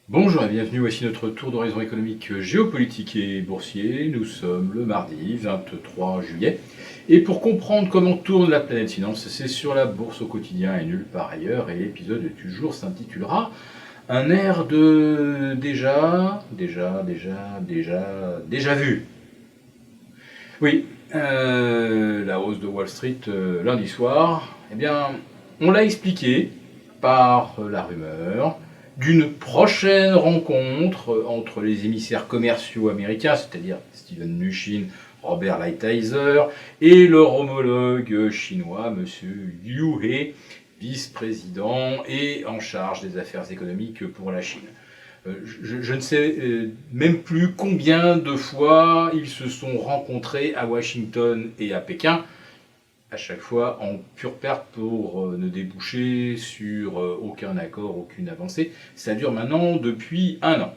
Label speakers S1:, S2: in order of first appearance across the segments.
S1: Bonjour et bienvenue, voici notre tour d'horizon économique, géopolitique et boursier. Nous sommes le mardi 23 juillet. Et pour comprendre comment tourne la planète finance, c'est sur la bourse au quotidien et nulle part ailleurs. Et l'épisode du jour s'intitulera Un air de déjà vu. Oui, la hausse de Wall Street lundi soir, eh bien, on l'a expliqué par la rumeur d'une prochaine rencontre entre les émissaires commerciaux américains, c'est-à-dire Steven Mnuchin, Robert Lighthizer, et leur homologue chinois, M. Liu He, vice-président et en charge des affaires économiques pour la Chine. Je ne sais même plus combien de fois ils se sont rencontrés à Washington et à Pékin, à chaque fois en pure perte pour ne déboucher sur aucun accord, aucune avancée. Ça dure maintenant depuis un an.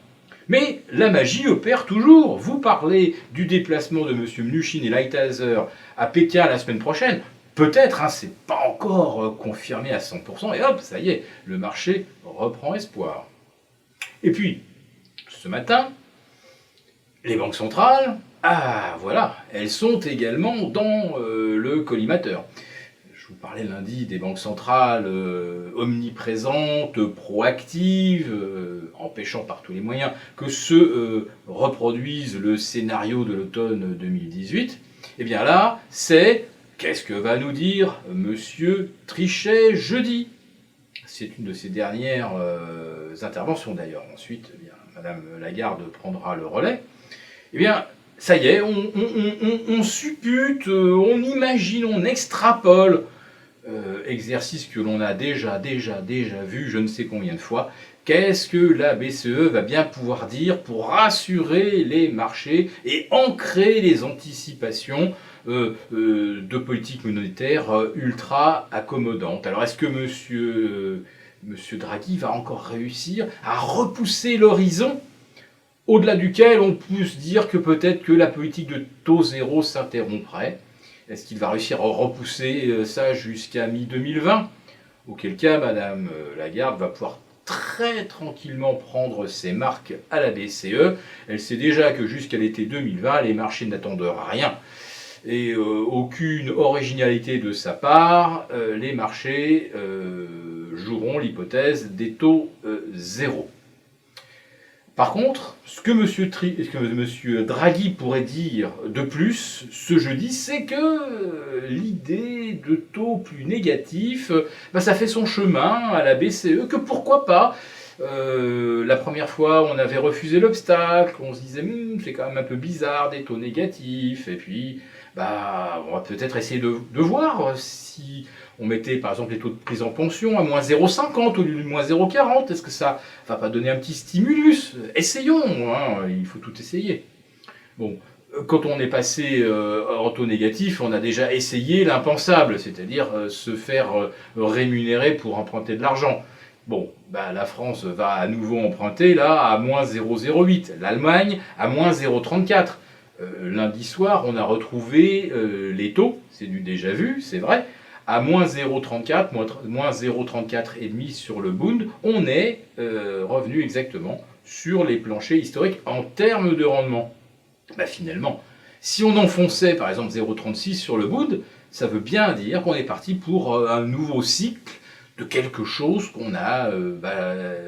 S1: Mais la magie opère toujours. Vous parlez du déplacement de M. Mnuchin et Lighthizer à Pékin la semaine prochaine. Peut-être, hein, c'est pas encore confirmé à 100%, et hop, ça y est, le marché reprend espoir. Et puis, ce matin, les banques centrales, voilà, elles sont également dans le collimateur. Je vous parlais lundi des banques centrales omniprésentes, proactives, empêchant par tous les moyens que se reproduise le scénario de l'automne 2018. Et bien là, c'est qu'est-ce que va nous dire Monsieur Trichet jeudi? C'est une de ses dernières interventions d'ailleurs. Ensuite, eh bien, Madame Lagarde prendra le relais. Eh bien, ça y est, on suppute, on imagine, on extrapole, exercice que l'on a déjà vu je ne sais combien de fois. Qu'est-ce que la BCE va bien pouvoir dire pour rassurer les marchés et ancrer les anticipations de politique monétaire ultra accommodantes? Alors est-ce que monsieur Draghi va encore réussir à repousser l'horizon au-delà duquel on peut se dire que peut-être que la politique de taux zéro s'interromprait? Est-ce qu'il va réussir à repousser ça jusqu'à mi-2020? Auquel cas, Madame Lagarde va pouvoir très tranquillement prendre ses marques à la BCE. Elle sait déjà que jusqu'à l'été 2020, les marchés n'attendent rien. Et aucune originalité de sa part, les marchés joueront l'hypothèse des taux zéro. Par contre, ce que M. Draghi pourrait dire de plus ce jeudi, c'est que l'idée de taux plus négatifs, ça fait son chemin à la BCE, que pourquoi pas. La première fois, on avait refusé l'obstacle, on se disait c'est quand même un peu bizarre des taux négatifs, et puis on va peut-être essayer de voir si on mettait par exemple les taux de prise en pension à moins 0,50 au lieu de moins 0,40. Est-ce que ça va pas donner un petit stimulus? Essayons, hein, il faut tout essayer. Bon, quand on est passé en taux négatif, on a déjà essayé l'impensable, c'est-à-dire se faire rémunérer pour emprunter de l'argent. Bon, la France va à nouveau emprunter là à moins 0,08, l'Allemagne à moins 0,34. Lundi soir, on a retrouvé les taux, c'est du déjà vu, c'est vrai, à moins 0,34, moins 0,34,5 sur le Bund, on est revenu exactement sur les planchers historiques en termes de rendement. Finalement, si on enfonçait par exemple 0,36 sur le Bund, ça veut bien dire qu'on est parti pour un nouveau cycle de quelque chose qu'on n'a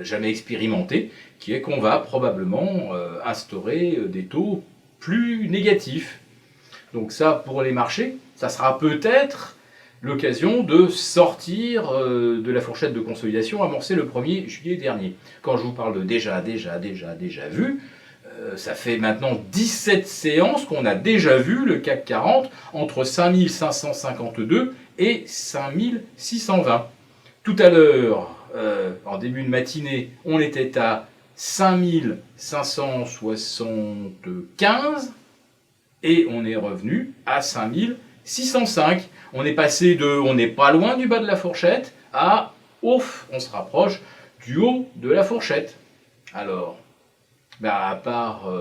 S1: jamais expérimenté, qui est qu'on va probablement instaurer des taux plus négatifs. Donc ça, pour les marchés, ça sera peut-être l'occasion de sortir de la fourchette de consolidation amorcée le 1er juillet dernier. Quand je vous parle de déjà vu, ça fait maintenant 17 séances qu'on a déjà vu le CAC 40 entre 5552 et 5620. Tout à l'heure, en début de matinée, on était à 5575 et on est revenu à 5605. On est passé de on n'est pas loin du bas de la fourchette à ouf, on se rapproche du haut de la fourchette. Alors, à part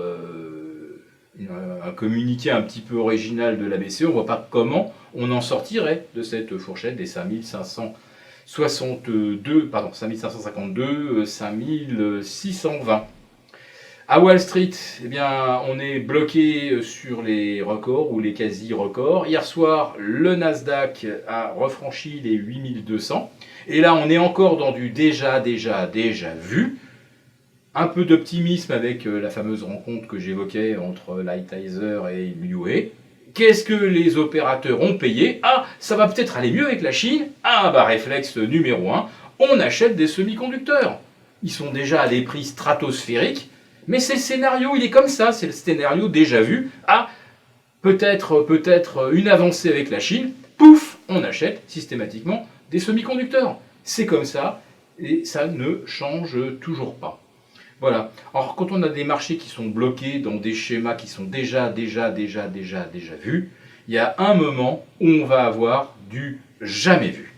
S1: un communiqué un petit peu original de la BCE, on ne voit pas comment on en sortirait de cette fourchette des 5500 5552, 5620. À Wall Street, eh bien, on est bloqué sur les records ou les quasi-records. Hier soir, le Nasdaq a refranchi les 8200. Et là, on est encore dans du déjà vu. Un peu d'optimisme avec la fameuse rencontre que j'évoquais entre Lighthizer et Niue. Qu'est-ce que les opérateurs ont payé? Ah, ça va peut-être aller mieux avec la Chine. Ah, bah réflexe numéro 1, on achète des semi-conducteurs. Ils sont déjà à des prix stratosphériques, mais c'est le scénario, il est comme ça, c'est le scénario déjà vu. Ah, peut-être une avancée avec la Chine, pouf, on achète systématiquement des semi-conducteurs. C'est comme ça, et ça ne change toujours pas. Voilà. Alors, quand on a des marchés qui sont bloqués dans des schémas qui sont déjà vus, il y a un moment où on va avoir du jamais vu.